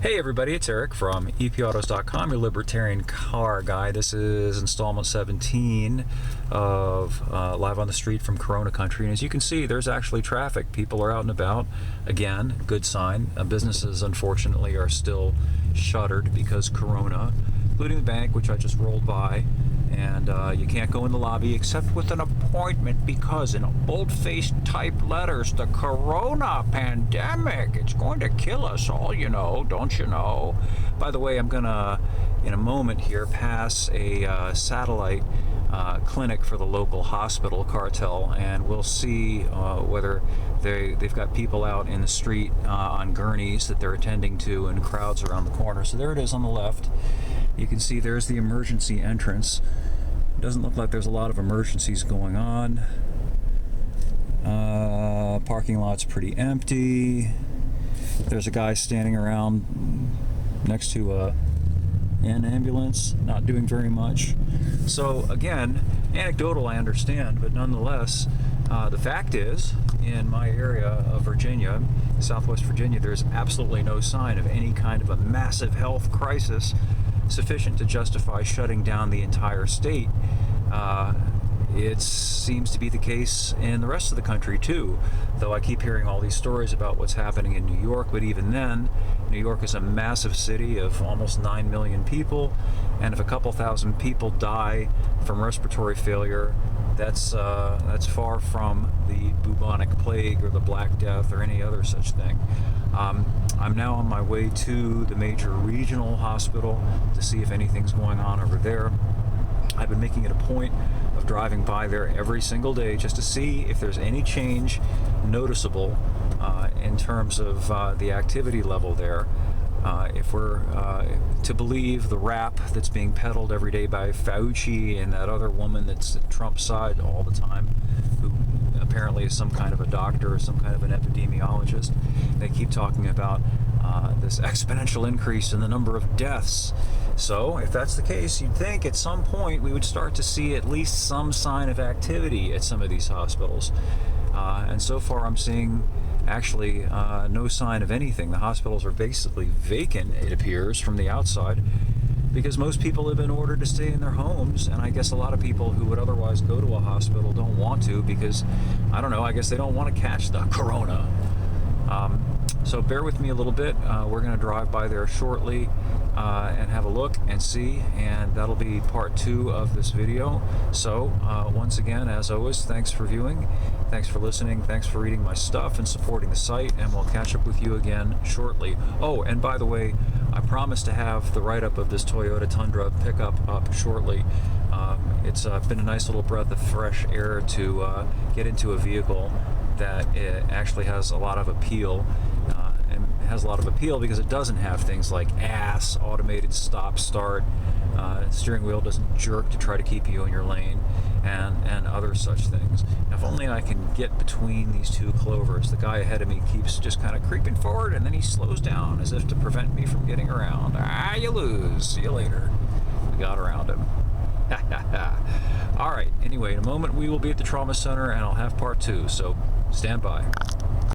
Hey everybody, it's Eric from EPAutos.com, your libertarian car guy. This is installment 17 of Live on the Street from Corona Country. And as you can see, there's actually traffic. People are out and about. Again, good sign. Businesses, unfortunately, are still shuttered because Corona, including the bank, which I just rolled by. And you can't go in the lobby except with an appointment because in bold-faced type letters, the Corona pandemic, it's going to kill us all, you know, don't you know? By the way, I'm going to, in a moment here, pass a satellite clinic for the local hospital cartel, and we'll see whether they've got people out in the street on gurneys that they're attending to and crowds around the corner. So there it is on the left. You can see there's the emergency entrance. Doesn't look like there's a lot of emergencies going on. Parking lot's pretty empty. There's a guy standing around next to an ambulance, not doing very much. So again, anecdotal I understand, but nonetheless, the fact is, in my area of Virginia, Southwest Virginia, there's absolutely no sign of any kind of a massive health crisis sufficient to justify shutting down the entire state. It seems to be the case in the rest of the country too, though I keep hearing all these stories about what's happening in New York. But even then, New York is a massive city of almost 9 million people, and if a couple thousand people die from respiratory failure, that's far from the bubonic plague or the Black Death or any other such thing. I'm now on my way to the major regional hospital to see if anything's going on over there. I've been making it a point of driving by there every single day just to see if there's any change noticeable in terms of the activity level there. If we're to believe the rap that's being peddled every day by Fauci and that other woman that's at Trump's side all the time, who apparently is some kind of a doctor or some kind of an epidemiologist, they keep talking about this exponential increase in the number of deaths. So if that's the case, you'd think at some point we would start to see at least some sign of activity at some of these hospitals. And so far I'm seeing actually no sign of anything. The hospitals are basically vacant, it appears, from the outside, because most people have been ordered to stay in their homes, and I guess a lot of people who would otherwise go to a hospital don't want to because, I don't know, I guess they don't want to catch the corona. So bear with me a little bit. We're going to drive by there shortly and have a look and see, and that'll be part 2 of this video. So once again, as always, thanks for viewing, thanks for listening, thanks for reading my stuff and supporting the site, and we'll catch up with you again shortly. Oh, and by the way, I promise to have the write-up of this Toyota Tundra pickup up shortly. It's been a nice little breath of fresh air to get into a vehicle that actually has a lot of appeal. And has a lot of appeal because it doesn't have things like ASS, automated stop-start, steering wheel doesn't jerk to try to keep you in your lane, and other such things. Now, if only I can get between these two Clovers. The guy ahead of me keeps just kind of creeping forward, and then he slows down as if to prevent me from getting around. You lose. See you later. We got around him. All right, anyway, in a moment we will be at the trauma center and I'll have part 2, so stand by.